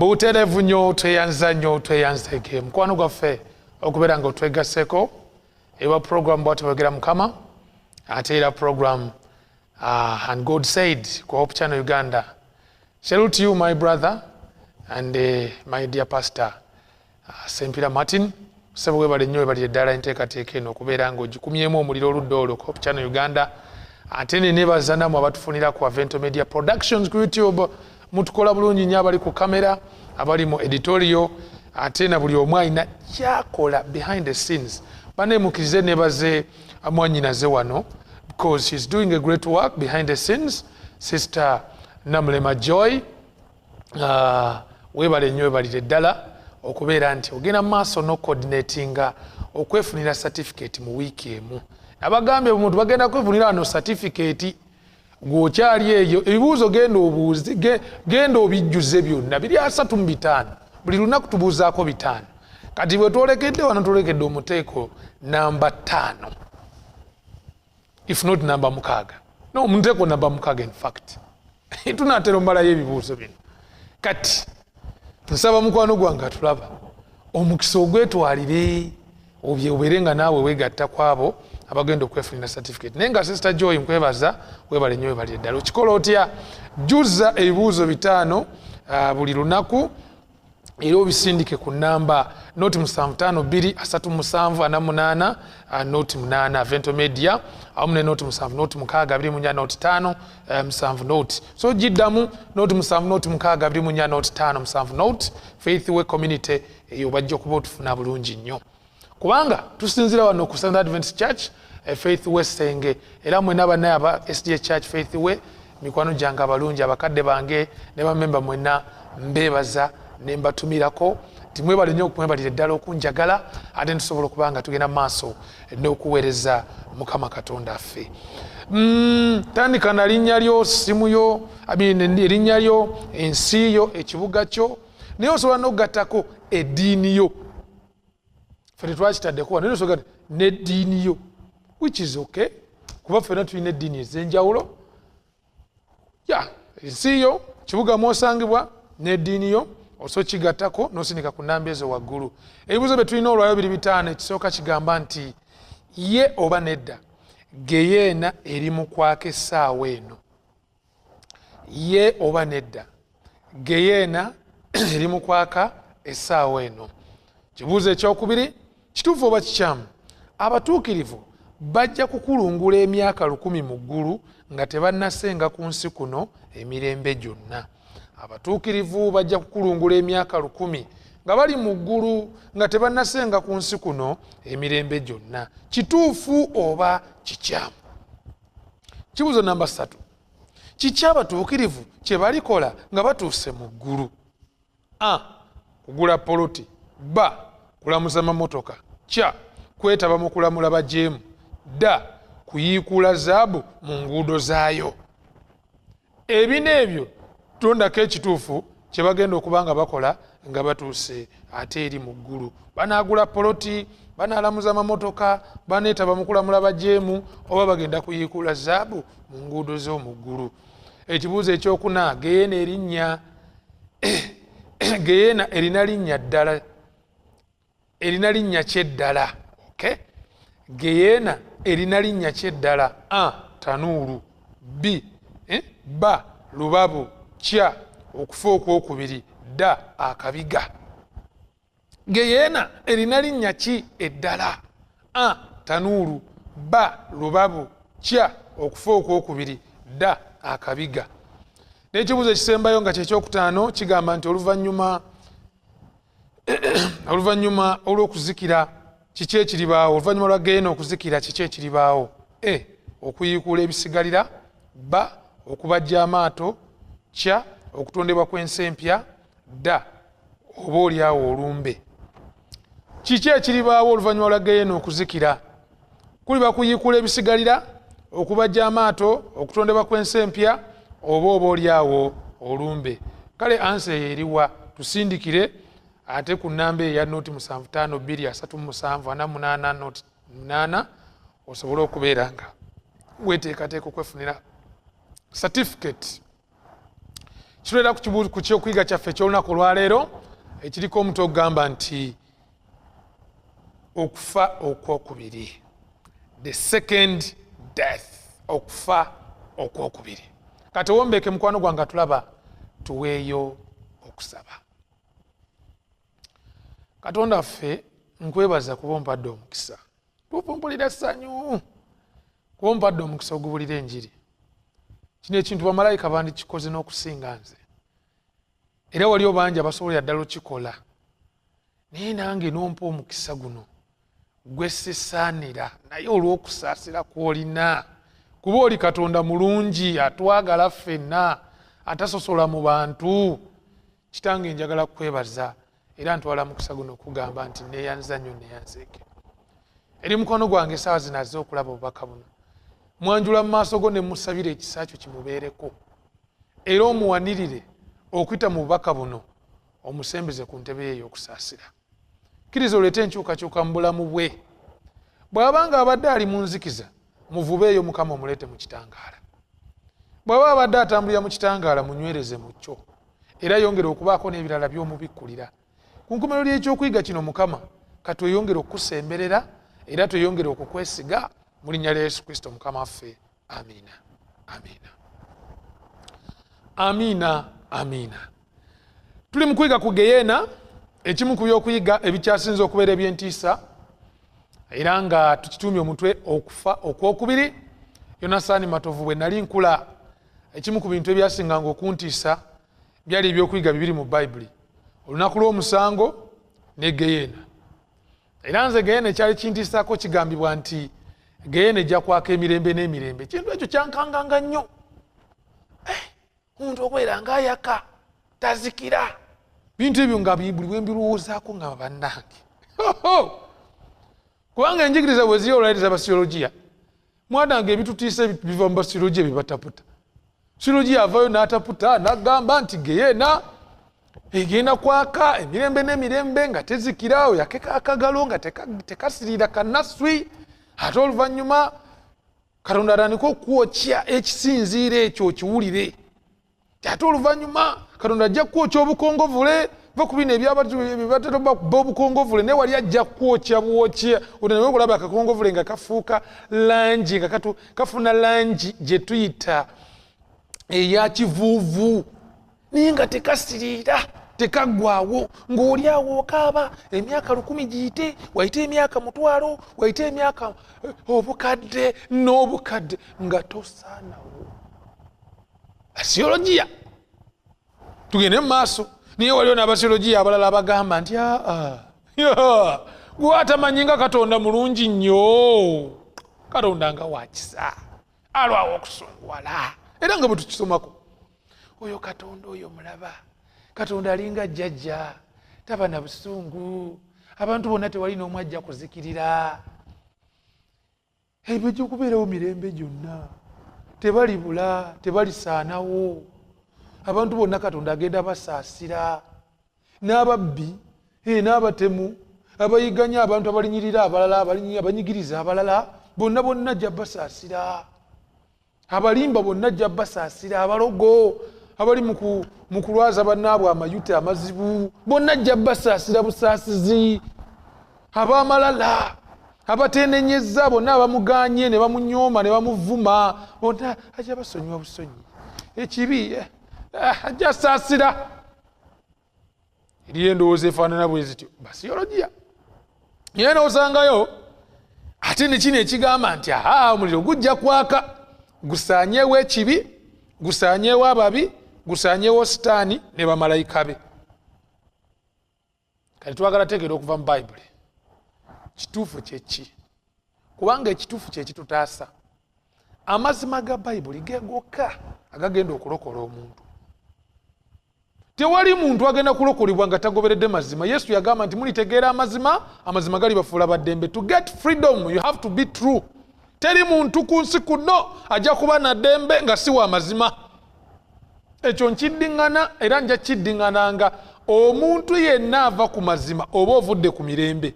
Buterevu nnyo tweyanzege mukwano gwaffe okubeera nga otwegaseko ewa program bw'ati bwegera Mukama ate era program and God said ku Hope Channel Uganda. Salute to you my brother and my dear pastor Sempira Martin. Sebo webale nnyo webale ddala enteekateeka eno okubeera nga ogikumyemu omuliro oludda olwo ku Hope Channel Uganda. Ate ne nebaza nammwe abatufunira ku Avento Media Productions ku YouTube. Mutukola bulungi nnyo abali ku kamera abali mu editorial ate na buli omu alina kyakola behind the scenes. Baneemukirize nebaze mwannyinaze wano because she's doing a great work behind the scenes. Sister Namulema Joy, webale nnyo webalire ddala okubeera nti ogenda maaso n'ocoordinatinga okwefunira certificate mu wiiki emu. Abagambye omuntu bagenda kwefunira wano certificate gwokyali eyo ebibuuzo genda obuuzi genda obijjuze byonna 305 buli lunaku tubuuzaako 5 kati bwe twolekedde wano twolekedde omuteeko namba 5 if not namba 6 no omuteeko namba 6 in fact tunaatera omalayo ebibuuzo bino kati nsaba mukwano gwange atulaba omukisa ogwetwalire obeere nga naawe weegatta kwabo abagenda okwefunira certificate. Naye nga Sister Joy nkwebaza webale nnyo webale ddala. Okikola otya? Jjuzza ebibuuzo 5 buli lunaku era obisindike ku namba noti 752378 noti 8 Avento Media awamu ne noti 7 noti 624 noti 5 7 noti. So giddamu noti 7 noti 624 noti 5 7 noti Faithway Community eyo bajja okuba otufuna bulungi nnyo. Kubanga tusinzira wano ku Standard Adventist Church Faithway Senge era mwena banaye aba SDA Church Faithway mikwano gyange abalungi abakadde bange ne bamemba mwena mbebaza ne mbatumirako timwebale nnyo okumwebalira ddala okunjagala ate tusobola okubanga tugenda maaso n'okuweereza Mukama Katonda affe. Tandika na linnya lyo, simu yo, erinnya lyo, ensi yo, ekibuga kyo, naye osobola n'okugattako eddiini yo. Fere twakitaddeko wano osobola n'eddiini yo which is okay kuba ffenna tulina eddiini ez'enjawulo. Ensi yo, kibuga mw'osangibwa n'eddiini yo osobola kigattako n'osindika ku namba ezo waggulu. Ebibuuzo bye tulina olwayo 2-5 ekisooka kigamba nti ye oba nedda geyeena eri mu kwaka essaawa eno. Ye oba nedda geyeena eri mu kwaka essaawa eno. Kibuuzo ekyokubiri, kituufu oba kikyamu abatuukirivu bajja kukulungula emyaka 100 mu ggulu nga tebannasenga ku nsi kuno emirembe gyonna. Abatuukirivu bajja kukulungula emyaka 100 nga bali mu ggulu nga tebannasenga ku nsi kuno emirembe gyonna. Kituufu oba kikyamu? Kibuuzo namba 3, kiki abatuukirivu kye balikola nga batuuse mu ggulu? A. Kugula poloti. B. Kulamuza mamotoka. C. Kwetaba mu kulamula bajeemu. D. Kuyiikula zaabu mu nguudo zaayo. Ebina ebyo tondako ekituufu kye bagenda okuba nga bakola nga batuuse ate eri mu ggulu. Banaagula poloti, banalamuza mamotoka, baneetaba mu kulamula bajeemu oba bagenda kuyiikula zaabu mu nguudo z'omu ggulu. Ekibuuzo ekyokuna, geyeena erinnya geyeena erina linnya ddala, erina linnya kyeddala. Okay? Geyeena erina linnya kyeddala. A. Tanuuru. B. Lubabu. C. Okufa okwokubiri. D. Akabiga. Geyeena erina linnya ki eddala? A. Tanuuru. B. Lubabu. C. Okufa okwokubiri. D. Akabiga. N'ekibuuzo ekisembayo nga kyekyokutaano kigamba nti oluvannyuma olw'okuzikira kiki ekiribaawo? Oluvannyuma lwa geyeena okuzikira kiki ekiribaawo? A. Okuyiikula ebisigalira. B. Okubajja amaato. C. Okutondebwa kw'ensi empya. D. Oba oliawo olumbe. Kiki ekiribaawo oluvannyuma lwa geyeena okuzikira? Kuliba kuyiikula ebisigalira, okubajja amaato, okutondebwa kw'ensi empya, oba oliawo olumbe. Kale ansa eriwa? Tusindikire ate ku namba eya noti 752378 noti 8 osobola okubeera nga weteekateeka okwefunira certificate Kitulera ku kyokuyiga kyaffe ky'olunaku olwaleero ekiriko omutwe ogugamba nti okufa okwokubiri, the second death, okufa okwokubiri. Kati wombeke mukwano gwange tulaba tuweeyo okusaba. Katonda waffe nkwebaza kuba ompadde omukisa, tupumpulira ssanyu kuba ompadde omukisa ogubulira enjiri. Kino ekintu bamalayika bandikikoze n'okusinga nze, era wali bangi abasobolera ddala okikola, naye nange nompa omukisa guno gwe sisaanira, naye olw'okusaasira kw'olina, kuba oli Katonda mulungi atwagala ffenna atasosola mu bantu. Kitange njagala kukwebaza era ntwala mukisa guno okugamba nti neeyanza nnyo neeyanzeeke. Eri mukono gwange essaawa zino azze okulaba obubaka buno, mwanjula mu maaso go ne musabira ekisa kyo kimubeereko, era omuwanirire okuyita mu bubaka buno, omusembeze ku ntebe ye ey'okusaasira. Kkiriza oleete enkyukakyuka mu bulamu bwe. Bw'abanga abadde ali mu nzikiza, muvubeeyo Mukama omuleete mu kitangaala. Bw'aba abadde atambulira mu kitangaala, munywereze mu kyo, era yongere okubaako n'ebirala by'omubikkulira. Ku nkomerero y'ekyokuyiga kino Mukama katweyongere okukusemberera era tweyongere okukwesiga mu linnya lya Yesu Kristo Mukama waffe. Amiina, amiina, amiina, amiina. Tuli mu kuyiga ku Geyeena, ekimu ku byokuyiga ebikyasinze okubeera eby'entiisa, era nga tukituumye omutwe okufa okwokubiri. Yonasaani Matovu bwe nali nkula, ekimu ku bintu ebyasinganga okuntiisa byali ebyokuyiga bibiri mu Bayibuli, olunaku lw'omusango ne Geyeena. Era nze Geyeena ekyali kintiisaako kigambibwa nti Geyeena ejja kwaka emirembe n'emirembe. Ekintu ekyo kyankanganga nnyo. Omuntu okubeera ng'ayaka tazikira. Bintu ebyo nga buli bwe mbirowoozaako nga bannange. Kubanga enjigiriza bwe ziri olwaleeta basiyologiya, mwanange ebitutiisa biva mu basiyologiya bye bataputa. Siyologiya avaayo n'ataputa n'agamba nti Geyeena egenda kwaka emirembe n'emirembe nga tezikira, oyakeka akagalo nga tekasirira kannaswi, ate oluvannyuma Katonda atandika okwokya ekisinziiro ekyo okiwulire. Ate oluvannyuma Katonda ajja kukwokya obukongovule, va ku bino ebyabatera okuba obukongovule, naye wali ajja kukwokya bwokya, onawe okulaba akakongovule nga kafuuka langi, nga kafuna langi gye tuyita eya kivuuvu, naye nga tekasirira, tekaggwaawo, ng'oli awo okaaba emyaka 10 giyite, wayite emyaka 1,000, wayite emyaka obukadde n'obukadde nga tosaanawo. Basiyologiya tugende mu maaso, naye waliwo n'abasiyologiya abalala abagamba nti gwe atamanyi nga Katonda mulungi nnyo, Katonda nga wakisa, alwawo okusunguwala. Era nga bwe tukisomako, oyo Katonda oyo mulaba, Katonda alinga jjajja, taba na busungu, abantu bonna tewali n'omu ajja kuzikirira. Bajja okubeerawo mirembe gyonna, tebalibula, tebalisaanawo. Abantu bonna Katonda agenda basaasira, n'ababbi n'abatemu, abayiganya abantu abalinyirira abalala, abanyigiriza abalala, bonna ajja basaasira. Abalimba bonna ajja basaasira, abalogo abali mu kulwaza bannaabwe amayute amazibu, bonna ajja basaasira busaasizi. Ab'amalala, abateenenyezza, bonna abamuganye ne bamunyooma ne bamuvuma, bonna ajja basonyiwa busonyi. Ekibi ajja asaasira. Eriyo endowooza efaanana bwe zityo, basiyologiya. Naye n'osangayo ate ne kino ekigamba nti omuliro gujja kwaka, gusaanyeewo ekibi, gusaanyeewo ababi, gusaanyeewo Sitaani ne bamalayika be. Kati twagala tegeera okuva mu Bayibuli kituufu kyeki, kubanga ekituufu kye kitutaasa. Amazima ga Bayibuli ge gokka agagenda okulokola omuntu. Tewali muntu agenda kulokolebwa nga tagoberedde mazima. Yesu yagamba nti mulitegeera amazima, amazima galibafuula baddembe. To get freedom you have to be true. Teri muntu ku nsi kuno ajja kuba na ddembe nga si wa mazima. Ekyo nkiddiŋŋana era nja kiddiŋŋananga omuntu yenna ava ku mazima oba ovudde ku mirembe.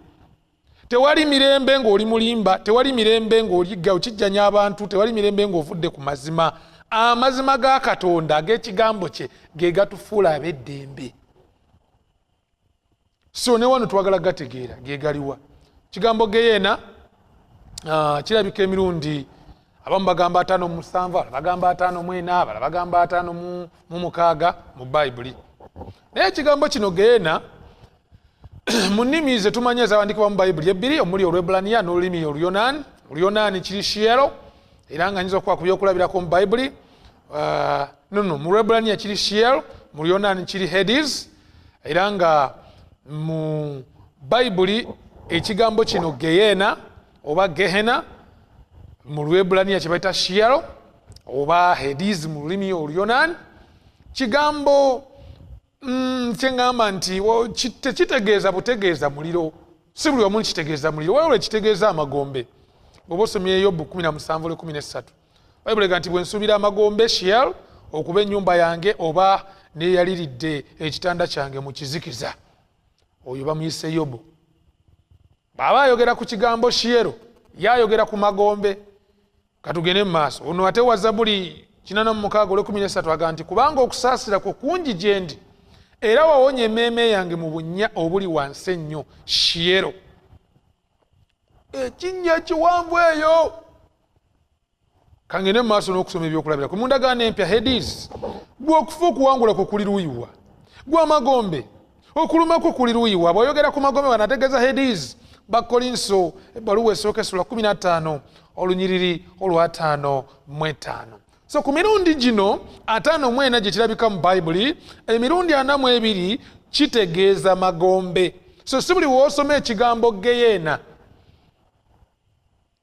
Tewali mirembe ng'oli mulimba, tewali mirembe ng'oligga okijjanya abantu, tewali mirembe ng'ovudde ku mazima. amazima ga Katonda ag'ekigambo kye ge gatufuula ab'eddembe. So ne wano twagala gategeera ge galiwa. Kigambo geyeena kirabika emirundi abamu bagamba 5:7, bagamba 5:4, bagamba 5:6 mu Bayibuli. Naye ekigambo kino geyeena mu nnimi ze tumanyi ezawandiikibwa mu Bayibuli ebbiri omuli Olwebbulaniya n'olulimi Oluyonaani. Oluyonaani kiri Shielo era nga nyiza okuba ku byokulabirako mu Bayibuli. Mu Lwebbulaniya kiri Shielo, mu Luyonaani kiri Hades, era nga mu Bayibuli ekigambo kino Geyeena oba Gehena mu Lwebbulaniya kye bayita Shielo oba Hades mu lulimi Oluyonaani. Kigambo kyengamba nti tekitegeeza butegeeza muliro, si buli omu kitegeeza muliro, wabula kitegeeza amagombe. Bw'oba osomye Yobu 17:13 Bayibuli egamba nti bwe nsuubira amagombe Shielo okuba ennyumba yange oba neeyaliridde ekitanda kyange mu kizikiza, oyo bamuyise Yobu. Bw'aba ayogera ku kigambo Shielo yayogera ku magombe. Katugende mu maaso. Ono ate wa Zabbuli 46:13 agamba nti kubanga okusaasira kwo kungi gye ndi era wawonya emmeeme yange mu bunnya obuli wansi ennyo Shielo. Ekinnya kiwanvu eyo. Kangende mu maaso n'okusoma ebyokulabira ku mundagaano empya Hades. Gwe okufa okuwangula kwo kuli luyiwa, gwe amagombe okuluma kwo kuli luyiwa. Bw'oyogera ku magombe banategeeza Hades. Bakolinso ebbaluwa esooka essula 15 olunyiriri olwa 5:5. So ku mirundi gino 5:4 gye kirabika mu Bayibuli, emirundi 42 kitegeeza magombe. So si buli woosoma ekigambo Geyeena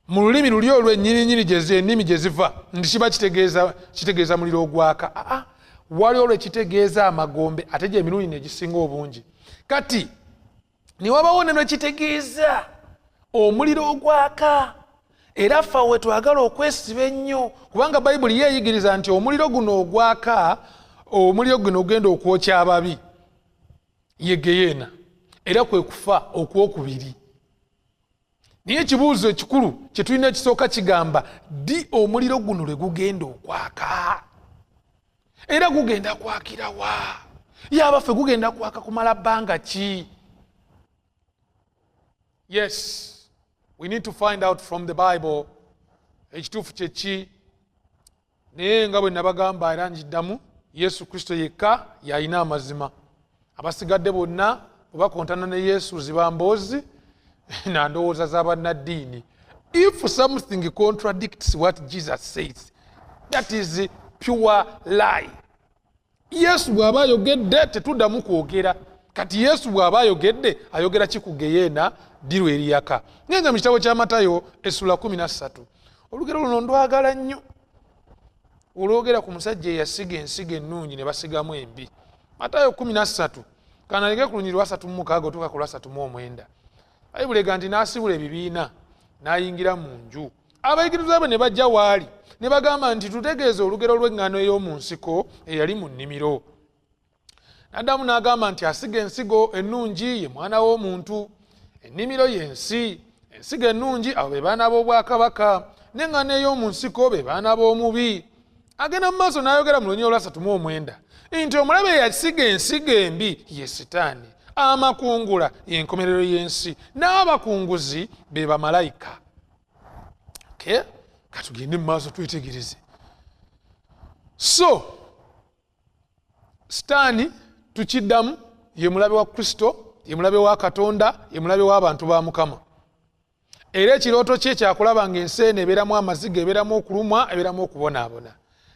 mu lulimi luli olw'ennyininyini ennimi gye ziva nti kiba kitegeeza muliro ogwaka. Waliwo lwe kitegeeza amagombe ate gye emirundi negisinga obungi. Kati ne wabawo ne lwe kitegeeza omuliro ogwaka. Era ffe we twagala okwesiba ennyo kubanga Bayibuli yeeyigiriza nti omuliro guno ogwaka, omuliro guno ogenda okwokya ababi ye Geyeena, era kwe kufa okwokubiri. Naye ekibuuzo ekikulu kye tulina ekisooka kigamba ddi omuliro guno lwe gugenda okwaka era gugenda kwakira wa? Yaba ffe gugenda kwaka kumala bbanga ki? Yes, we need to find out from the Bible ekituufu kye ki. Naye nga bwe nabagamba era njiddamu, Yesu Kristo yekka y'alina amazima. Abasigadde bonna bakontana ne Yesu zibamboozi na ndowooza z'abannaddiini. If something contradicts what Jesus says, that is pure lie. Yesu bw'aba ayogedde tetuddamu kwogera. Kati Yesu bw'aba ayogedde ayogera ki ku Geyeena ddiru eriyaka? Ngenza mu kitabo kya Matayo essula 13. Olugero luno ndwagala nnyo. Olwogera ku musajja eyasiga ensigo ennungi ne basigamu embi. Matayo 13 kanaleke ku lunyiriri lwa 36 otuuka ku lwa 39. Bayibuli egamba nti n'asibula ebibiina n'ayingira mu nju. Abayigiriza be ne bajja waali ne bagamba nti tutegeeze olugero lw'eŋŋaano ey'omu nsiko eyali mu nnimiro. N'addamu n'agamba nti asiga ensigo ennungi ye mwana w'omuntu, ennimiro y'ensi, ensigo ennungi abo be baana b'obwakabaka, n'eŋŋaano ey'omu nsiko be baana b'omubi. Agenda mu maaso n'ayogera mu lunyiriri lwa 39 nti omulabe yasiga ensigo embi ye Sitaani, amakungula y'enkomerero y'ensi, n'abakunguzi be bamalayika. Okay? Katugende mu maaso twetegereze. So Sitaani tukiddamu ye mulabe wa Kristo, ye mulabe wa Katonda, ye mulabe w'abantu ba Mukama. Era ekirooto kye kyakulaba ng'ensi eno ebeeramu amaziga, ebeeramu okulumwa, ebeeramu okubonaabona.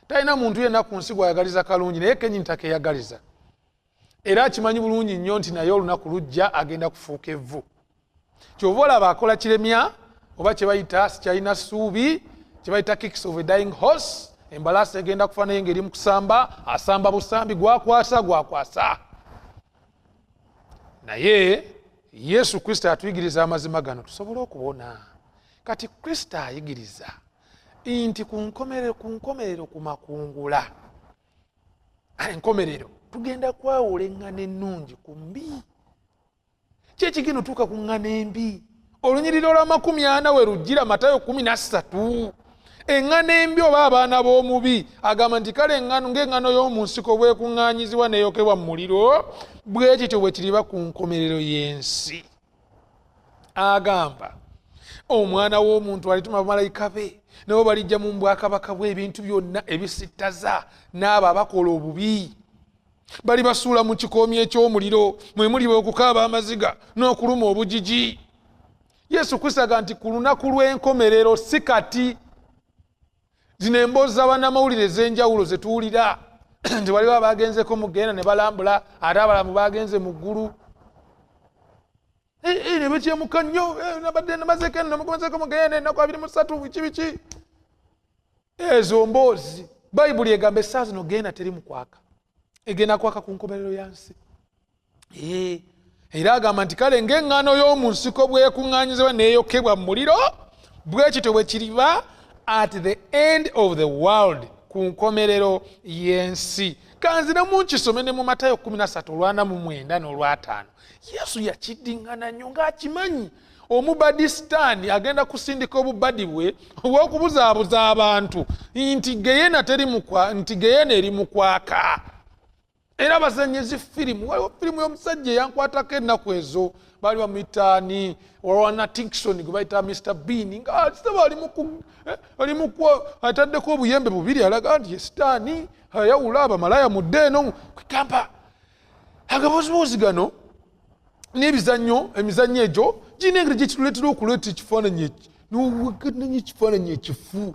Talina muntu yenna ku nsi gw'ayagaliza kalungi, naye kennyini takeeyagaliza. Era akimanyi bulungi nnyo nti naye olunaku lujja agenda kufuuka evvu. Kyova olaba akola kiremya oba kye bayita sikyalina ssuubi, kye bayita kicks of a dying horse. Embalaasi egenda kufa naye ng'eri mu kusamba, asamba busambi, gwakwasa. Naye Yesu Kristo atuyigiriza amazima gano tusobole okubona. Kati Kristo ayigiriza nti ku nkomerero ku makungula, enkomerero tugenda kwawula eŋŋaano ennungi ku mbi. Kyekigenda otuuka ku ŋŋaano embi. Olunyiriri lwa 40 we rujjira Matayo 13. Eŋŋano embi oba abaana b'omubi agamba nti kale ng'eŋŋano y'omu nsiko bwekuŋŋaanyizibwa n'eyokebwa mu muliro bwe kityo bwe kiriba ku nkomerero y'ensi. Agamba omwana w'omuntu alituma bamalayika be nabo balijja mu bwakabaka bwe ebintu byonna ebisittaza n'abo abakola obubi balibasuula mu kikoomi eky'omuliro mwe muliba okukaaba amaziga n'okuluma obujiji. Yesu Kristo agamba nti ku lunaku lw'enkomerero si kati. Zino emboozi z'abannamawulire ez'enjawulo ze tuwulira nti waliwo abagenzeko mu ggeena ne balambula ate abalamu bagenze mu ggulu. Ne bekyemuka nnyo nabadde namazeeko eno namukomezeko mu ggeena ennaku 23 biki. Ezo mboozi Bayibuli egamba essaawa zino ggeena teri mu kwaka, egenda kwaka ku nkomerero ya nsi. Era agamba nti kale ng'eŋŋaano y'omu nsiko bwekuŋŋaanyizibwa n'eyokebwa mu muliro bwe kityo bwe kiriba at the end of the world, ku nkomerero y'ensi. Kanziramu nkisome ne mu Matayo 13:49 n'olwa5. Yesu yakiddiŋŋana nnyo ng'akimanyi omubadisitaani agenda kusindika obubadi bwe obw'okubuzaabuza abantu nti Geyeena eri mu kwaka. Era bazanyezi firimu, waliwo firimu y'omusajja eyankwatako ennaku ezo baali bamuyitaani Rowan Atkinson gwe bayita Mr. Bean nga ataddeko obuyembe bubiri alaga nti ye sitaani ayawula abamalaya mu dde eno kwegamba agabozibozi gano n'ebizannyo emizannyo egyo gina engeri gyekituleetera okuleeta ekifaananyi ekifaananyi ekifu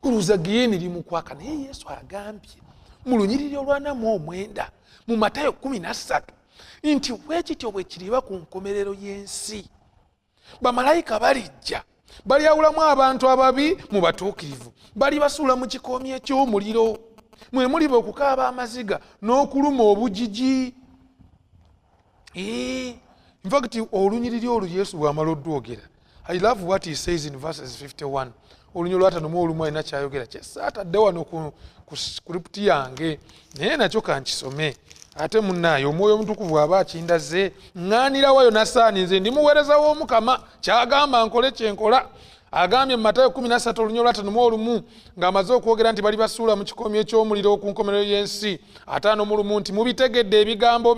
olowooza Geyeena eri mu kwaka. Naye Yesu agambye mu lunyiriri olwa9 mu Matayo 13 nti bwekityo bwe kiriba ku nkomerero y'ensi. Bamalayika balijja balyawulamu abantu ababi mu batuukirivu, balibasuula mu kikoomi eky'omuliro mwe muliba okukaaba amaziga n'okuluma obujiji. In fact olunyiriri olwo Yesu bw'amala oddwogera, I love what he says in verses 51. Olunyiriri lwa5 alina kyayogera kyessa atadde wano ku script yange naye nakyo kankisome ate munnaaye Omwoyo Omutukuvu aba akindaze ŋŋaanirawo yonna saani nze ndi muweereza w'Omukama kyagamba nkole kyenkola. Agambye mu Matayo 13:51 ng'amaze okwogera nti balibasuula mu kikoomi eky'omuliro ku nkomerero y'ensi. 51 nti mubitegedde ebigambo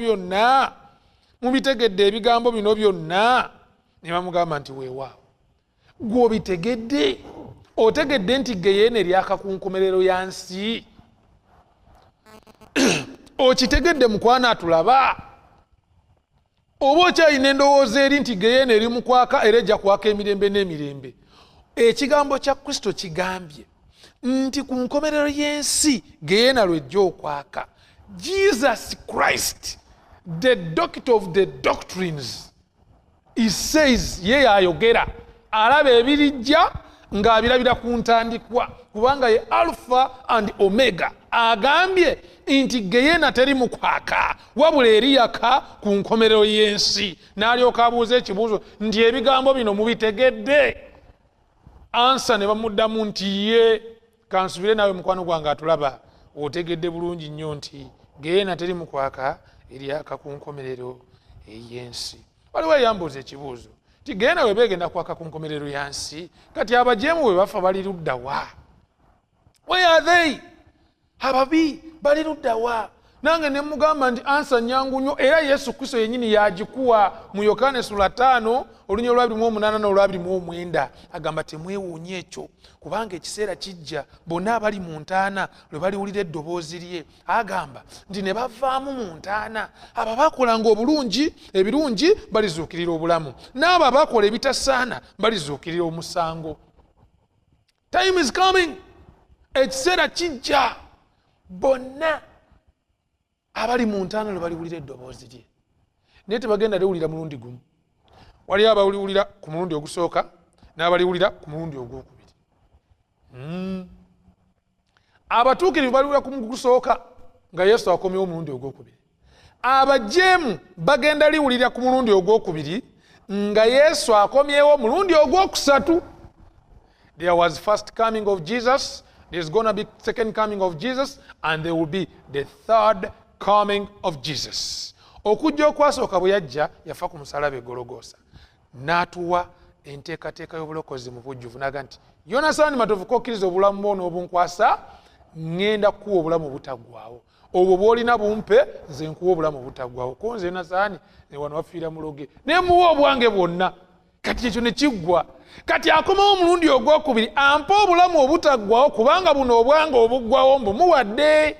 bino byonna. Ne bamugamba nti weewaawo gwe obitegedde? Otegedde nti Geyeena eryaka ku nkomerero ya nsi? Okitegedde mukwana atulaba? Oba okyalina endowooza eri nti Geyeena eri mu kwaka era ejja kwaka emirembe n'emirembe? Ekigambo kya Kristo kigambye nti ku nkomerero y'ensi Geyeena lwejja okwaka. Jesus Christ, the doctor of the doctrines, he says, ye ayogera alaba ebirijja ng'abirabira ku ntandikwa kubanga ye Alpha and Omega. Agambye nti Geyeena teri mu kwaka wabula eriyaka ku nkomerero y'ensi. N'alyoka abuuza ekibuuzo nti ebigambo bino mubitegedde? Ansa ne bamuddamu nti ye. Kansubire nawe mukwano gwange atulaba otegedde bulungi nnyo nti Geyeena teri mu kwaka eriyaka ku nkomerero y'ensi. Waliwo eyambuuza ekibuuzo nti Geyeena bwe begenda kwaka ku nkomerero ya nsi kati abajeemu bwe bafa bali ludda wa? Where are they? Ababi bali ludda wa? Nange ne mugamba nti ansa nnyangu nnyo era Yesu Kristo yennyini yagikuwa mu Yokaana 5 olunyiriri lwa 28 n'olwa 29. Agamba temwewuunye ekyo kubanga ekiseera kijja bonna abali mu ntaana lwe baliwulira eddoboozi lye. Agamba nti ne bavaamu mu ntaana abo abakolanga obulungi ebirungi balizuukirira obulamu, n'abo abakola ebitasaana balizuukirira omusango. Time is coming, ekiseera kijja bonna abali mu ntaana lwe baliwulira eddoboozi lye. Naye tebagenda liwulira mulundi gumu. Waliwo abaliwulira ku mulundi ogusooka n'abaliwulira ku mulundi ogwokubiri. Abatuukirivu baliwulira ku gusooka nga Yesu akomyewo omulundi ogwokubiri. Abajeemu bagenda liwulira ku mulundi ogwokubiri nga Yesu akomyewo omulundi ogwokusatu. There was first coming of Jesus, there's going to be second coming of Jesus, and there will be the third coming of Jesus. Okujja okwasooka bwe yajja yafa ku musaalaba e Gologoosa n'atuwa enteekateeka y'obulokozi mu bujjuvu n'aga nti Yonasaani matovu kokkiriza obulamu bwo n'obunkwasa ngenda kuwa obulamu obutaggwaawo. Obwo bw'olina bumpe nze nkuwa obulamu obutaggwaawo. Ko nze Yonasaani ne wano wafiira muloge ne muwa obwange bwonna. Kati ekyo ne kiggwa. Kati akomawo omulundi ogwokubiri ampa obulamu obutaggwaawo kubanga buno obwange obuggwawo mbumuwadde.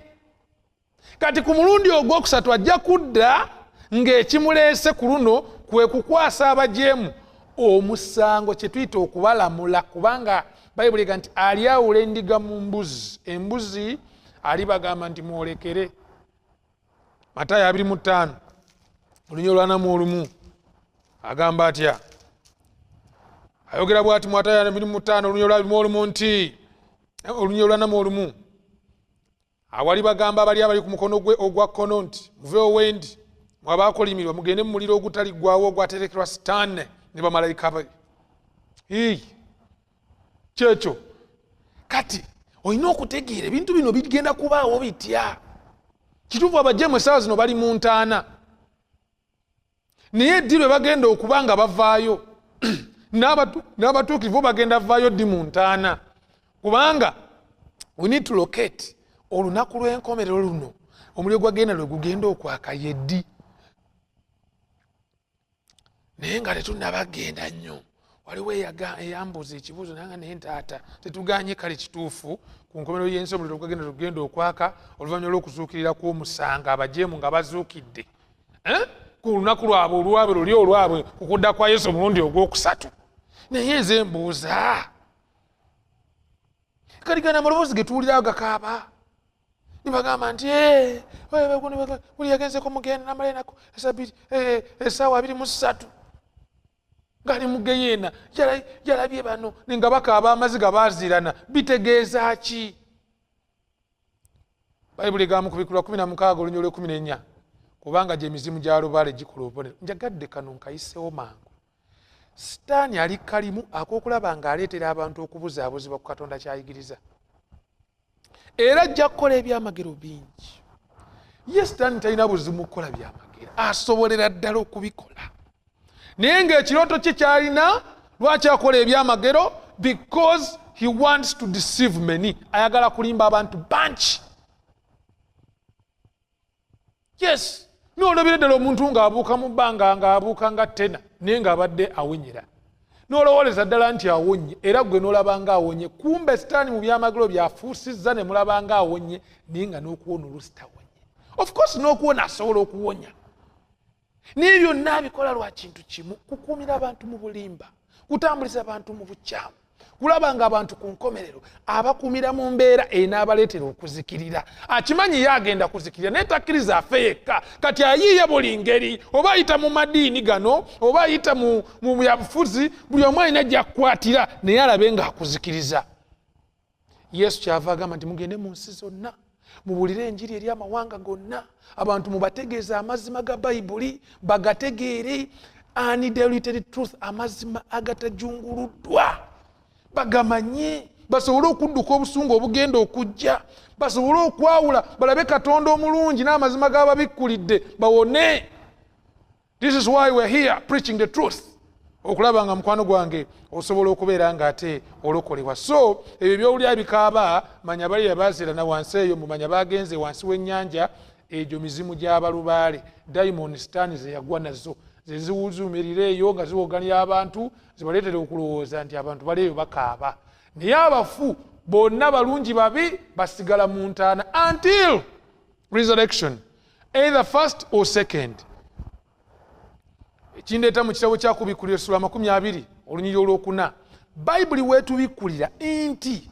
Kati ku mulundi ogwokusatu ajja kudda ng'ekimuleese ku luno kwe kukwasa abajeemu omusango kye tuyita okubalamula, kubanga Bayibuli ega nti alyawula endiga mu mbuzi. Embuzi ali bagamba nti mwolekere. Matayo 25 olunyolo lwa 41 agamba atya? Ayogera bw'ati Matayo 25 olunyolo lwa 41 nti olunyolo lwa 41 awali bagamba abali ku mukono gwe ogwa kkono nti muveewo wendi mwabakolimirwa mugende mu muliro ogutaliggwaawo ogwaterekerwa Sitaani ne bamalayika be. Kyekyo kati olina okutegeera ebintu bino bigenda kubaawo bitya. Kituufu abajeemu essaawa zino bali mu ntaana, naye ddi lwe bagenda okuba nga bavaayo n'abatuukirivu bagenda vaayo ddi mu ntaana, kubanga we need to locate olunaku lw'enkomerero luno omuliro gwagenda lwe gugenda okwaka yeddi. Naye nga tetunnabagenda nnyo waliwo eyambuza ekibuuzo nanga naye ntaata tetuganye kale kituufu ku nkomerero y'ensi omuliro gwagenda lwe gugenda okwaka oluvannyuma lw'okuzuukirira kw'omusanga abajeemu nga bazuukidde ku lunaku lwabwe olwabwe luli olwabwe ku kudda kwa Yesu omulundi ogwokusatu. Naye nze mbuuza kaligana amaloboozi ge tuwulirawo gakaaba nibagamba nti buli yagenzeko mugenda namalenako essaawa 23 ngali mugeyeena yalabye bano nga bakaaba amaziga baazirana. Bitegeeza ki? Bayibuli egamu ku bikulu 16 olunyolo 14 kubanga gye mizimu gya lubaale gikola obubonero. Njagadde kano nkayisewo mangu. Sitaani ali kalimu ak'okulaba ng'aleetera abantu okubuzaabuzibwa ku Katonda kyayigiriza. Era ajja kukola ebyamagero bingi. Ye Sitaani talina buzimu kukola byamagero, asobolera ddala okubikola. Naye ng'ekirooto kye kyalina lwaki akola ebyamagero? Because he wants to deceive many. Ayagala kulimba abantu bangi. Yes, n'olabira ddala omuntu ng'abuuka mu bbanga ng'abuuka nga ttena naye ng'abadde awenyera. N'olowoleza ddala nti awonye era gwe n'olaba ng'awonye. Kumbe Sitaani mu byamagero byafuusizza ne mulaba ng'awonye naye nga n'okuwona oluusi tawonye. Of course n'okuwona asobola okuwonya. Naye byonna abikola lwa kintu kimu: kukuumira abantu mu bulimba, kutambuliza abantu mu bukyamu, kulaba nga abantu ku nkomerero abakuumira mu mbeera enaabaleetera okuzikirira. Akimanyi ye agenda kuzikirira naye takkiriza afe yekka. Kati ayiiya buli ngeri, oba ayita mu madiini gano oba ayita mu byabufuzi, buli omu alina gy'akukwatira naye alabe ng'akuzikiriza. Yesu kyava agamba nti mugende mu nsi zonna mubuulire enjiri eri amawanga gonna, abantu mubategeeza amazima ga Bayibuli bagategeere, undiluted truth, amazima agatajunguluddwa bagamanye, basobole okudduka obusungu obugenda okujja, basobole okwawula balabe Katonda omulungi n'amazima g'ababikkulidde bawone. This is why we're here preaching the truth. Okulaba nga mukwano gwange osobola okubeera nga ate olokolebwa. So ebyo byowulira bikaaba manya bali yabaazirana wansi eyo, mumanya bagenze wansi w'ennyanja, egyo mizimu gy'abalubaale, diamond Sitaani ze yagwa nazo ze ziwuzuumirira eyo nga ziwoganira abantu zibaleetere okulowooza nti abantu bali eyo bakaaba. Naye abafu bonna balungi babi basigala mu ntaana until resurrection, either first or second. Ekindeeta mu kitabo kya Kubikkuliro Essula 20 olunyiriri olwokuna, Bayibuli weetubikkulira nti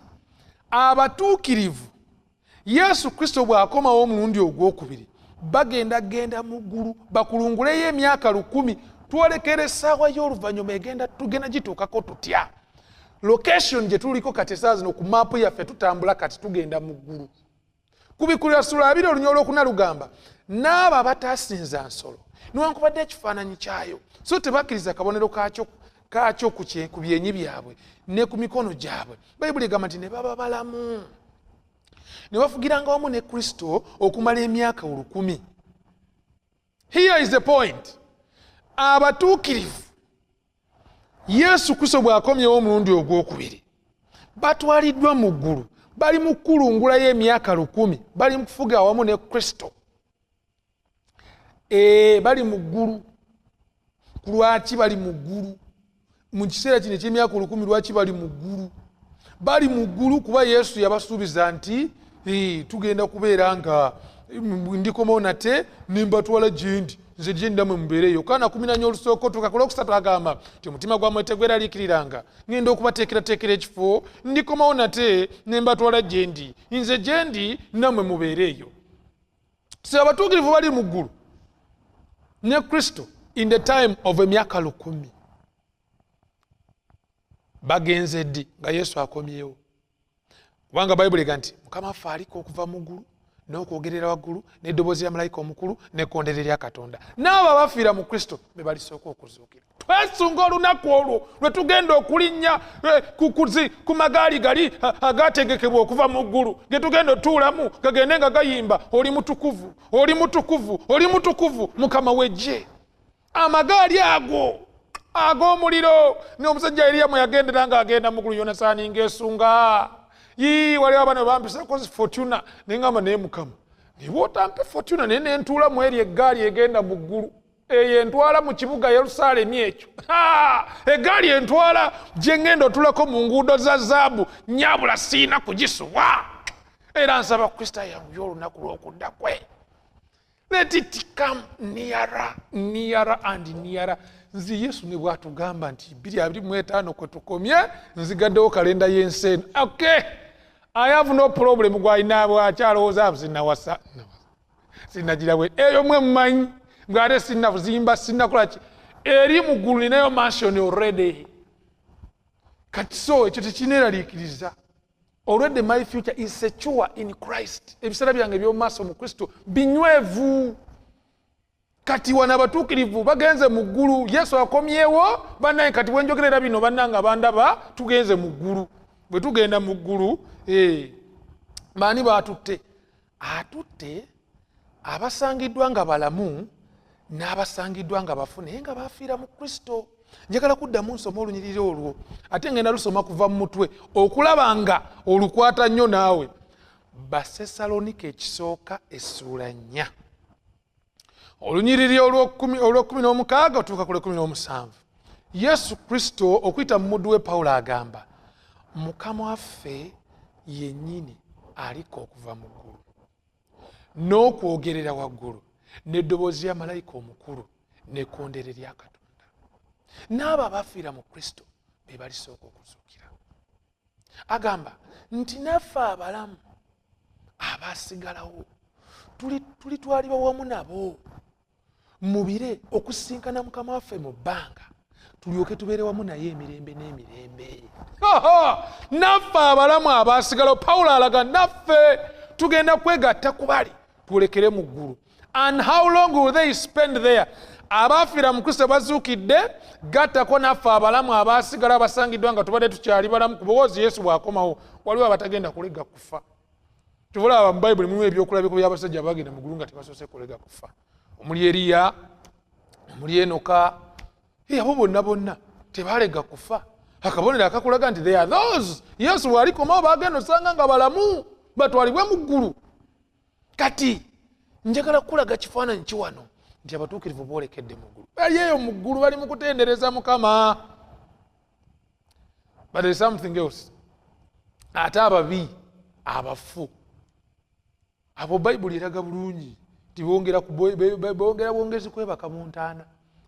abatuukirivu Yesu Kristo bw'akomawo omulundi ogwokubiri bagenda mu ggulu bakulunguleyo emyaka 1000. Twolekera essaawa y'oluvannyuma tugenda gituukako tutya? Location gye tuliko kati essaawa zino ku maapu yaffe tutambula kati tugenda mu ggulu. Kubikkuliro Essula 20 olunyiriri olwokuna lugamba n'abo abataasinza nsolo newankubadde ekifaananyi kyayo, so tebakkiriza kabonero kaakyo ku byenyi byabwe ne ku mikono gyabwe. Bayibuli egamba nti ne baba balamu ne bafugiranga wamu ne Kristo okumala emyaka 1000. Here is the point. Abatuukirivu Yesu Kristo bw'akomyewo omulundi ogwokubiri batwaliddwa mu ggulu bali mu kulungula y'emyaka 1000 bali mu kufuga awamu ne Kristo bali mu ggulu. Lwaki bali mu ggulu mu kiseera kino eky'emyaka 1000 lwaki bali mu ggulu? Bali mu ggulu kuba Yesu yabasuubiza nti tugenda kubeera nga ndikomawo nate nimbatwala gyendi nze gyendamwe mubeereyo. Yokaana 14 olusooka tukakula okusatu agamba nti omutima gwamwe tegweraliikiriranga ngenda okubateekerateekera ekifo ndikomawo nate nembatwala gyendi nze gyendi nammwe mubeereyo. So abatuukirivu bali mu ggulu ne Kristo in the time of emyaka 1000 bagenze ddi nga Yesu akomyewo? Kubanga Bayibuli ega nti Mukama waffe aliko okuva mu ggulu n'okwogerera waggulu n'eddoboozi lya malayika omukulu n'ekkondeere lya Katonda. N'abo abafiira mu Kristo be balisooka okuzuukira. Twesunga olunaku olwo lwe tugenda okulinnya ku magaali gali agategekebwa okuva mu ggulu ge tugenda otuulamu gagende nga gayimba oli mutukuvu oli mutukuvu oli mutukuvu Mukama w'eggye. Amagaali ago ag'omuliro n'omusajja Eriya mwe yagendera nga agenda mu ggulu Yonasaani ng'esunga waliwo abaana bampisako Fortuna nengamba naye Mukama niba otampe Fortuna naye nentuula mu eri eggaali egenda mu ggulu eyo entwala mu kibuga Yerusaalemi ekyo eggaali entwala gye ngenda otulako mu nguudo za zaabu nyabula siina kugisuwa. Era nsaba Kristo yanguye olunaku lw'okudda kwe. Let it come nearer and nearer. Nzi Yesu ne bwatugamba nti 2025 kwe tukomye nzigaddewo kalenda y'ensi eno. Okay, I have no problem gwalina bwakyalowooza sinawasa sinagira bwe eyo mwe mmanyi ng'ate sinakuzimba sinakola ki eri mu ggulu ninayo mansion already. Kati so ekyo tekineeraliikiriza. Already my future is secure in Christ. Ebiseera byange eby'omu maaso mu Kristo binywevu. Kati wana abatuukirivu bagenze mu ggulu. Yesu akomyewo bannaye kati bwenjogerera bino bannanga bandaba tugenze mu ggulu. Bwe tugenda mu ggulu baani baatutte? Atutte abasangiddwa nga balamu n'abasangiddwa nga bafu naye nga bafiira mu Kristo. Njagala kuddamu nsoma olunyiriri olwo ate ngenda lusoma kuva mu mutwe okulaba nga olukwata nnyo naawe. Basessalonike ekisooka essuula 4 olunyiriri olw'16 otuuka ku 17. Yesu Kristo okuyita mu muddu we Pawulo agamba Mukama waffe yennyini aliko okuva mu ggulu n'okwogerera waggulu n'eddoboozi lya malayika omukulu n'ekkondeere lya Katonda. N'abo abafiira mu Kristo be balisooka okuzuukira. Agamba nti naffe abalamu abasigalawo tulitwalibwa wamu nabo mu bire okusinkana Mukama waffe mu bbanga tulyoke tubeere wamu naye emirembe n'emirembe. Naffe abalamu abasigalawo Pawulo alaga naffe tugenda kwegatta ku bali tulekere mu ggulu. And how long will they spend there? Abafiira mu Kristo bazuukidde gattako naffe abalamu abasigala abasangiddwa nga tubadde tukyali balamu ku bowoozi Yesu bw'akomawo waliwo abatagenda kulega kufa. Tubulaba mu Bayibuli mulimu ebyokulabiko by'abasajja bagenda mu ggulu nga tebasoose kulega kufa. Omuli Eriya, omuli Enoka, abo bonna tebalega kufa. Akabonero akakulaga nti they are those Yesu bw'alikomawo bagenda osanga nga balamu batwalibwe mu ggulu. Kati njagala kulaga kifaananyi kiwano nti abatuukirivu boolekedde mu ggulu. Bali eyo mu ggulu bali mu kutendereza Mukama. But there is something else. Ate ababi abafu abo Bayibuli eraga bulungi nti bongera bwongezi kwebaka mu ntaana.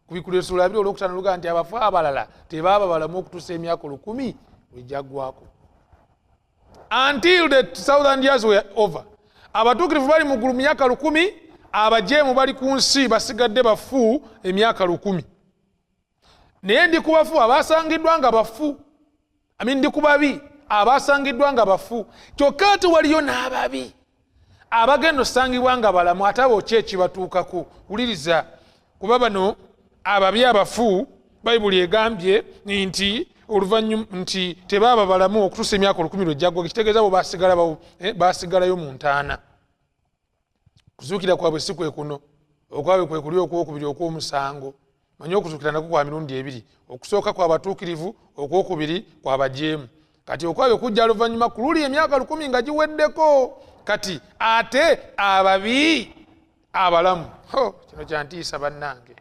Kubikula essula 2 olwokutaano luga nti abafu abalala tebaaba balamu okutuusa emyaka 1000 wejjaggwako. Until the 1000 years were over. Abatuukirivu bali mu ggulu myaka 1000, abajeemu bali ku nsi basigadde bafu emyaka 1000. Naye ndi ku bafu abasangiddwa nga bafu. Ndi ku babi abasangiddwa nga bafu. Kyokka ate waliyo n'ababi abagenda osangibwa nga balamu ate abo ki ekibatuukako. Wuliriza kuba bano ababi abafu Bayibuli egambye nti oluvannyuma nti tebaaba balamu okutuusa emyaka 1000 lwejjaggwa. Kitegeeza bo baasigalayo mu ntaana. Kuzuukira kwabwe si kwe kuno, okwabwe kwe kuli okwokubiri okw'omusango. Manyi okuzuukira nakwo kwa mirundi 2. Okusooka kwa batuukirivu, okwokubiri kwa bajeemu. kati okwayo kujja luvannyuma kululi emyaka 10 nga giweddeko kati ate ababi abalamu kino kyantiisa bannange.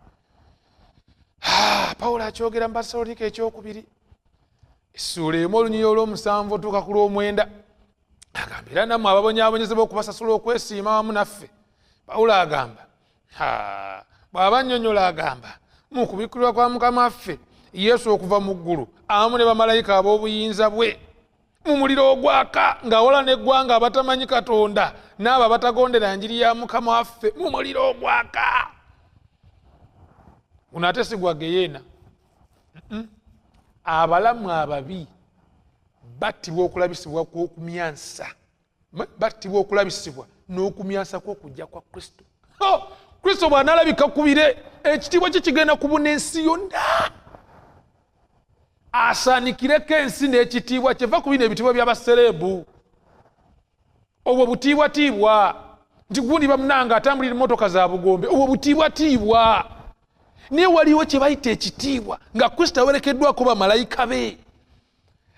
Pawulo akyogera mu Basalonike ekyokubiri essuula emu olunyiriri olw'omusanvu otuuka ku lw'omwenda agamba era nammwe ababonyaabonyezebwa okubasasula okwesiima wamu naffe. Pawulo agamba bw'aba annyonnyola agamba mu kubikkulirwa kwa Mukama waffe Yesu okuva mu ggulu awamu ne bamalayika ab'obuyinza bwe mu muliro ogwaka ng'awalana eggwanga abatamanyi Katonda n'abo abatagondera njiri ya Mukama waffe mu muliro ogwaka. Guno ate si gwa Geyeena. Abalamu ababi battibwa okulabisibwa kw'okumyansa, battibwa okulabisibwa n'okumyansa kw'okujja kwa Kristo. Kristo bw'anaalabika kubire ekitiibwa kye kigenda kubuna ensi yonna. Asaanikireko ensi n'ekitiibwa kyeva ku bino ebitiibwa by'abasereebu. Obwo butiibwatiibwa nti gundi bamunanga atambulira emmotoka za bugombe, obwo butiibwatiibwa. Naye waliwo kye bayita ekitiibwa nga Kristo awerekeddwako bamalayika be.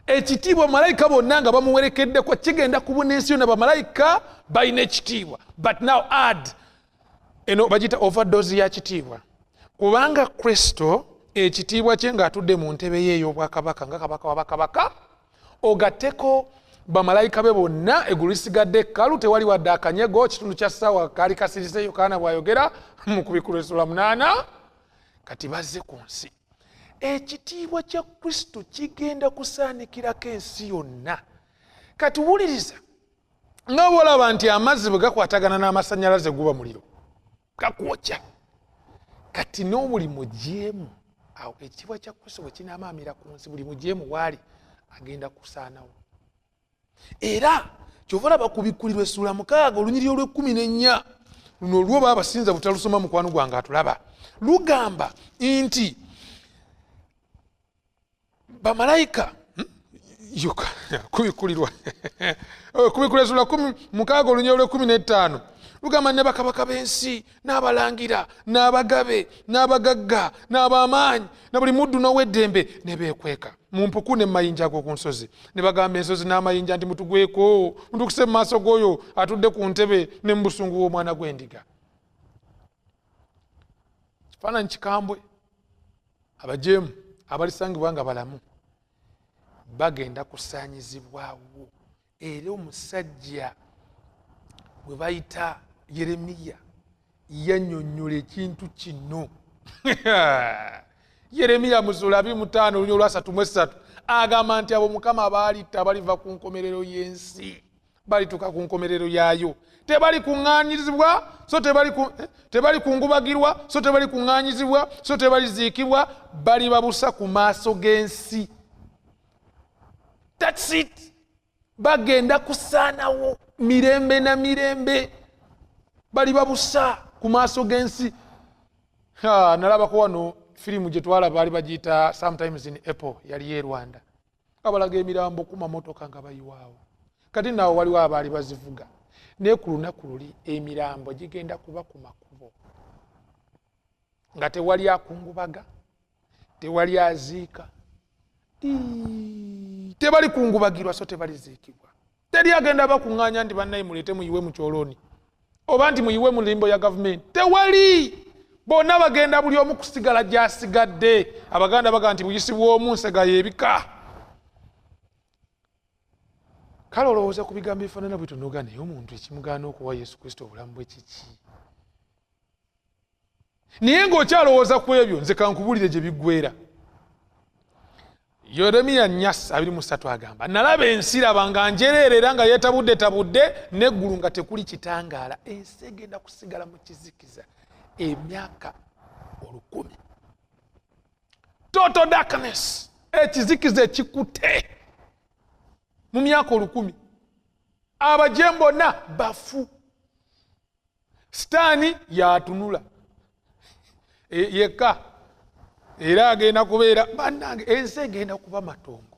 Ekitiibwa bamalayika bonna nga bamuwerekeddeko kigenda kubuna ensi yonna, bamalayika balina ekitiibwa. But now add eno bagita overdose ya kitiibwa, kubanga Kristo ekitiibwa kye ng'atudde mu ntebe ye ey'obwakabaka nga kabaka wa bakabaka, ogatteko bamalayika be bonna, eggulu lisigadde ekkalu, tewali wadde akanyego. Kitundu kya ssaawa kaali kasirise Yokaana bw'ayogera mu Kubikkulu Essula 8. Kati bazze ku nsi. Ekitiibwa kya Kristo kigenda kusaanikirako ensi yonna. Kati wuliriza nga bw'olaba nti amazzi bwe gakwatagana n'amasannyalaze guba muliro gakwokya. Kati n'obuli mujeemu awo ekitiibwa kya Kristo bwe kinaamaamira ku nsi, buli mujeemu waali agenda kusaanawo. Era kyova olaba ku Bikkulirwa Essula 6 olunyiriri olw'14 luno olwo baba basinza butalusoma mukwano gwange atulaba, lugamba nti bamalayika Kubikkulirwa Essula 6 olunyiriri olw'15 lugamba ne bakabaka b'ensi n'abalangira n'abagabe n'abagagga n'ab'amaanyi na buli muddu n'ow'eddembe ne beekweka mu mpuku ne mayinja ag'oku nsozi, ne bagamba ensozi n'amayinja nti mutugweko, mutukuse mu maaso g'oyo atudde ku ntebe ne mu busungu bw'omwana gw'endiga. Kifaananyi kikambwe, abajeemu abalisangibwa nga balamu bagenda kusaanyizibwawo. Era omusajja bwe bayita Yeremiya yannyonnyola ekintu kino. Yeremiya mu Ssuula 25 olunyiriri olw'33 agamba nti abo Mukama baalitta baliva ku nkomerero y'ensi, balituuka ku nkomerero yaayo. Tebali kuŋŋaanyizibwa, so tebali kungubagirwa, so tebali kuŋŋaanyizibwa, so tebaliziikibwa, bali babusa ku maaso g'ensi. That's it. Bagenda kusaanawo mirembe na mirembe, bali babusa ku maaso g'ensi. Nalabako wano firimu gye twalaba bali bagiyita Sometimes in Apple, yali ye Rwanda, abalaga emirambo ku mamotoka nga bayiwaawo. Kati naawo waliwo abaali bazivuga, naye ku lunaku luli emirambo gigenda kuba ku makubo nga tewali akungubaga, tewali aziika, tebali kungubagirwa, so tebaliziikibwa. Teri agenda bakuŋŋaanya nti bannaye muleete muyiwe mu kyolooni oba nti muyiwe mu limbo ya gavumenti. Tewali. Bonna bagenda buli omu kusigala gy'asigadde. Abaganda baga nti buyisi bw'omu nsega y'ebika. Kale olowooza ku bigambo ebifaanana bwe tunoga naye omuntu ekimugaana okuwa Yesu Kristo obulamu bwe kiki? Naye ng'okyalowooza ku ebyo, nze kankubulire gye biggweera. Yeremiya 4:23 agamba, nalaba ensi raba nga njereere era nga yeetabudde n'eggulu nga tekuli kitangaala. Ensi egenda kusigala mu kizikiza emyaka 1000. Total darkness, ekizikiza ekikutte mu myaka 1000. Abajeemu bonna bafu. Sitaani yatunula yekka. Era agenda kubeera bannange, ensi egenda kuba matongo.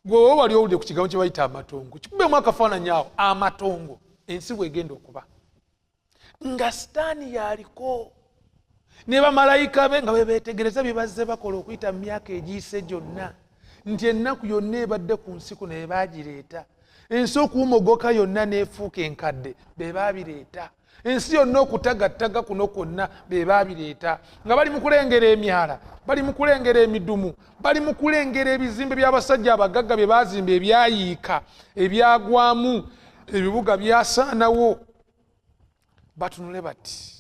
Gwe wali owulidde ku kigambo kye bayita amatongo, kikubbemu akafaananyi awo, amatongo ensi bw'egenda okuba. Nga Sitaani yaliko ne bamalayika be nga beetegereza bye bazze bakola okuyita mu myaka egiyise gyonna. nti ennaku yonna ebadde ku nsi kuno ebagireeta. Ensi okuwumogoka yonna neefuuka enkadde be baabireeta. Ensi yonna okutagattaga kuno kwonna be baabireeta. Nga bali mu kulengera emyala, bali mu kulengera emidumu, bali mu kulengera ebizimbe by'abasajja abagagga bye baazimba ebyayiika, ebyagwamu, ebibuga byasaanawo. Batunule bati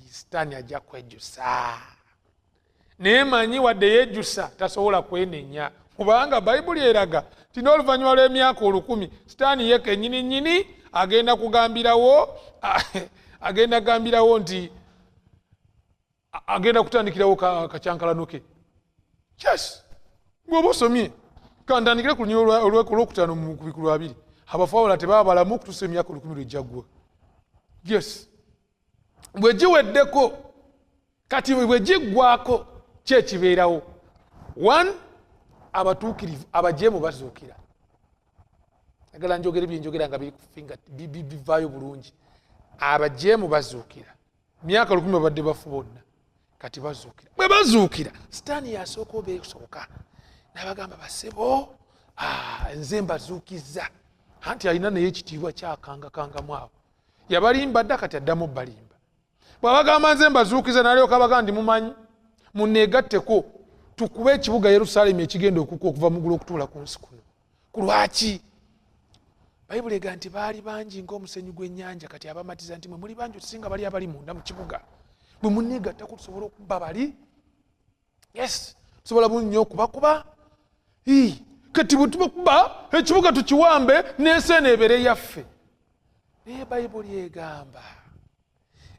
Sitaani ajja kwejjusa. Naye manyi wadde yejjusa tasobola kwenenya, kubanga Bayibuli eraga ti n'oluvannyuma lw'emyaka 1000 Sitaani ye kennyini agenda kugambirawo nti agenda kutandikirawo kacyankalano ke. Yes, bw'oba osomye kantandikire ku lunyiro olwokutaano mu kubikulu 2 abafu abalala tebaba balamu okutuusa emyaka 1000 lwejjaggwa. Yes, bwe giweddeko kati bwe giggwako kyekibeerawo. 1 abatuukirivu abajeemu bazuukira. Agala njogere byenjogera nga biri kufinga bivaayo bulungi. Abajeemu bazuukira. Myaka 1000 babadde bafu bonna kati bazuukira. Bwe bazuukira Sitaani yasooka obeesooka n'abagamba basebo nze mbazuukiza. Anti alina naye ekitiibwa kyakangakangamu awo. Yabalimba dda kati addamu balimba. Bw'abagamba nze mbazuukiza n'alyoka abagamba ndi mumanyi munneegatteko tukube ekibuga Yerusaalemi ekigenda okukka okuva mu ggulu okutuula ku nsi kuno. Ku lwaki? Bayibuli ega nti baali bangi ng'omusenyu gw'ennyanja kati abamatiza nti mwe muli bangi okusinga bali abali munda mu kibuga. Bwe munneegattako tusobola okubba bali. Yes, tusobola bunnyo okubakuba. Kati bwe tubakuba ekibuga tukiwambe n'ensi eno ebeere yaffe. Naye Bayibuli egamba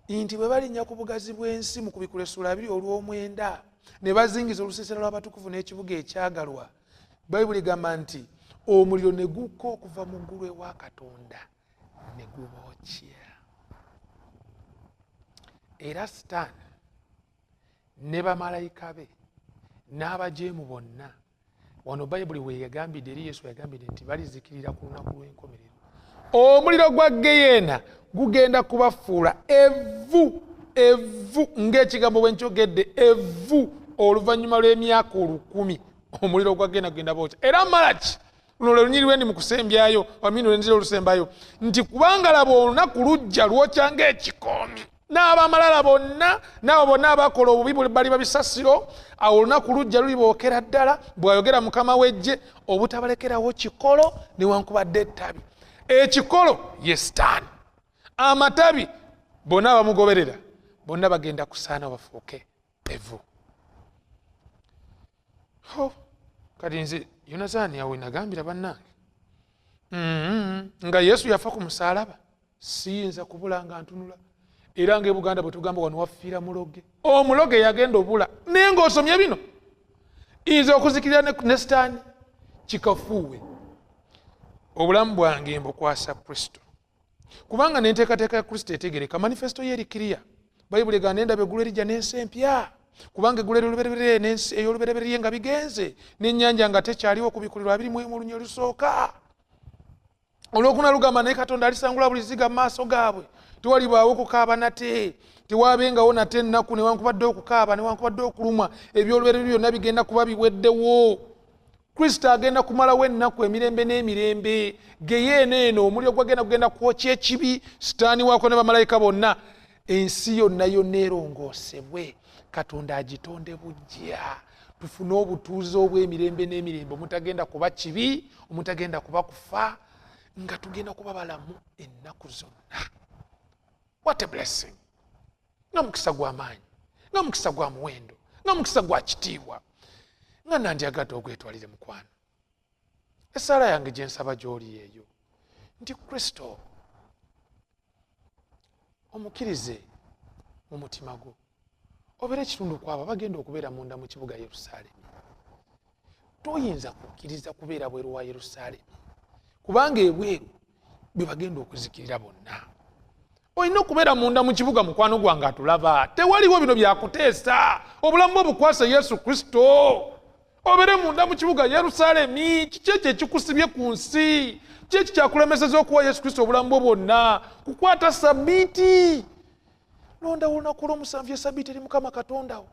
nti bwe balinnya ku bugazi bw'ensi mu kubikula Essula 2:9 ne bazingiza olusiisira lw'abatukuvu n'ekibuga ekyagalwa, Bayibuli egamba nti omuliro ne gukka okuva mu ggulu ewa Katonda ne gubookya. Era Sitaani ne bamalayika be n'abajeemu bonna, wano Bayibuli we yagambidde eri Yesu yagambidde nti balizikirira ku lunaku lw'enkomerero. Omuliro gwa Geyeena gugenda kubafuula evvu ng'ekigambo bwe nkyogedde, evvu oluvannyuma lw'emyaka 1000 omuliro gwa Geyeena gugenda bookya. Era Malaki luno lwe lunyiri lwendi mu kusembyayo wamino lwenzira olusembayo nti kubanga laba olunaku lujja lwokya ng'ekikoomi n'abamalala bonna n'abo bonna abakola obubi bali babisasiro, awo olunaku lujja lulibookera ddala bw'ayogera Mukama w'eggye obutabalekerawo kikolo newankubadde ettabi. Ekikolo ye Sitaani, amatabi bonna abamugoberera bonna bagenda kusaana bafuuke evvu. Kati nze Yonasaani awe nagambira bannange nga Yesu yafa ku musaalaba siyinza kubula nga ntunula. Era nga Buganda bwe tugamba wano wafiira muloge, omuloge yagenda obula. Naye ng'osomye bino nze okuzikirira ne Sitaani kikafuuwe. Obulamu bwange mbukwasa Kristo, kubanga n'enteekateeka ya Kristo etegereka. Manifesto ye eri kiriya. Bayibuli egamba ndaba eggulu erijja n'ensi empya, kubanga eggulu erilubereberye n'ensi ey'olubereberye nga bigenze, n'ennyanja nga tekyaliwo ku bikulirwa 2 mu lunyiriri olusooka. Olwokuna lugamba naye Katonda alisangula buli ziga mu maaso gaabwe, tewalibaawo kukaaba nate, tewaabengawo nate ennaku newankubadde okukaaba newankubadde okulumwa, eby'olubereberye byonna bigenda kuba biweddewo. Kristo agenda kumalawo ennaku emirembe n'emirembe. Geyeena eno omuliro gwagenda kugenda kwokya ekibi, Sitaani waako ne bamalayika bonna. Ensi yonna erongoosebwe, Katonda agitonde bujja, tufune obutuuzi obw'emirembe n'emirembe, omutagenda kuba kibi, omutagenda kuba kufa, nga tugenda kuba balamu ennaku zonna. What a blessing! N'omukisa gw'amaanyi, n'omukisa gwa muwendo, n'omukisa gwa kitiibwa. Nga nandyagadde ogwetwalire mukwano. Essaala yange gye nsaba gy'oli eyo nti Kristo omukkirize mu mutima gwo, obeere ekitundu kwabo bagenda okubeera munda mu kibuga Yerusaalemi. Toyinza kukkiriza kubeera bweru wa Yerusaalemi, kubanga ebweru bwe bagenda okuzikirira bonna. Olina okubeera munda mu kibuga mukwano gwange atulaba. Tewaliwo bino byakuteesa. Obulamu bwo bukwase Yesu Kristo. Obeere munda mu kibuga Yerusaalemi. Kiki ekyo ekikusibye ku nsi? Kiki ekyo kyakulemeseza okuwa Yesu Kristo obulamu bwo bwonna? Kukwata Sabbiiti. Londa olunaku olw'omusanvu Sabbiiti eri Mukama Katonda wo.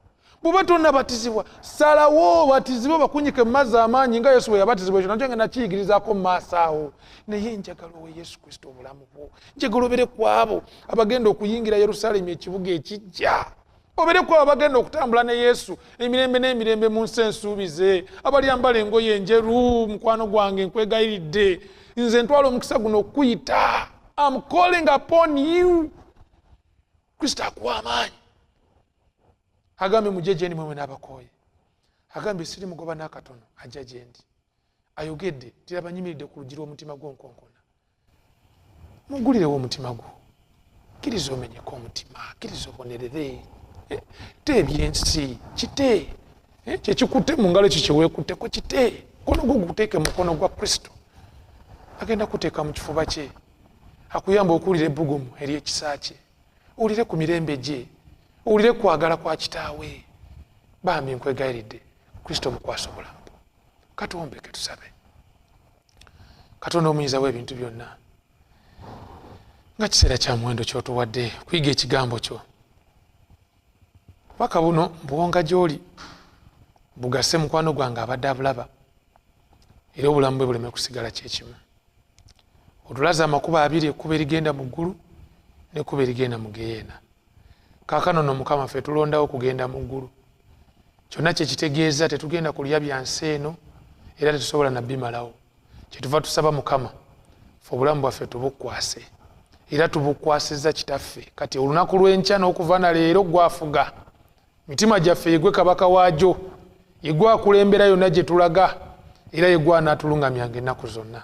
bw'oba tonnabatizibwa salawo batizibwe bakunyike mu mazzi amaanyi nga Yesu bwe yabatizibwa. Ekyo nakyo ngenda kiyigirizaako mu maaso awo. Naye njagala owe Yesu Kristo obulamu bwo, njagala obere ku abo abagenda okuyingira Yerusaalemi ekibuga ekijja, obere ku abo abagenda okutambula ne Yesu emirembe n'emirembe mu nsi ensuubize, abalyambala engoye enjeru. Mukwano gwange nkwegayiridde, nze ntwala omukisa guno okuyita. I'm calling upon you. Kristo akuwa amaanyi. Agambe mujje gye ndi mmwe n'abakooye, agambe siri mugoba n'akatono ajja gye ndi. Ayogedde tiraba nyimiridde ku luggi lw'omutima gw'onkonkona. Mugulirewo omutima gwo, kkiriza omenyeko omutima, kkiriza obonerere. Te ebyensi kite, kyekikutte mu ngalo ekyo kyeweekutteko kite, mukono gwo guteeke mu mukono gwa Kristo. Agenda kuteeka mu kifuba kye, akuyamba okuwulira ebbugumu ery'ekisa kye, owulire ku mirembe gye, owulire kwagala kwa kitaawe. Bambi nkwegayiridde, Kristo mukwasa obulamu. Katuwombeke tusabe. Katonda omuyinza w'ebintu byonna, nga kiseera kya muwendo ky'otuwadde kuyiga ekigambo kyo. Obubaka buno mbuwonga gy'oli, bugase mukwano gwange abadde abulaba, era obulamu bwe buleme kusigala kyekimu. Otulaze amakubo abiri, ekkubo erigenda mu ggulu n'ekkubo erigenda mu geyeena. Kaakano nno Mukama ffe tulondawo kugenda mu ggulu. Kyonna kye kitegeeza tetugenda kulya bya nsi eno, era tetusobola na bimalawo. Kyetuva tusaba Mukama ffe obulamu bwaffe tubukwase, era tubukwasizza Kitaffe. Kati olunaku lw'enkya n'okuva na leero gwafuga, mitima gyaffe yegwe kabaka waagyo, yegwe akulembera yonna gye tulaga, era yegwe anaatulungamyanga ennaku zonna.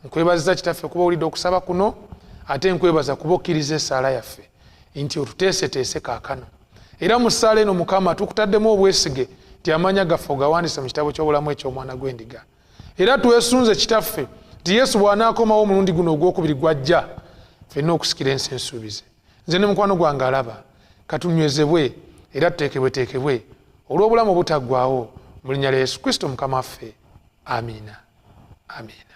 Nkwebaziza Kitaffe kuba owulidde okusaba kuno, ate nkwebaza kuba okkiriza essaala yaffe nti otuteeseteese kaakano. Era mu ssaala eno Mukama tukutaddemu obwesige nti amanya gaffe ogawandiise mu kitabo ky'obulamu eky'Omwana gw'Endiga. Era twesunze Kitaffe nti Yesu bw'anaakomawo omulundi guno ogwokubiri gwajja, ffenna okusikira ensi ensuubize. Nze ne mukwano gwange alaba, katunywezebwe era tuteekebweteekebwe olw'obulamu obutaggwaawo mu linnya lya Yesu Kristo Mukama waffe. Amiina. Amiina.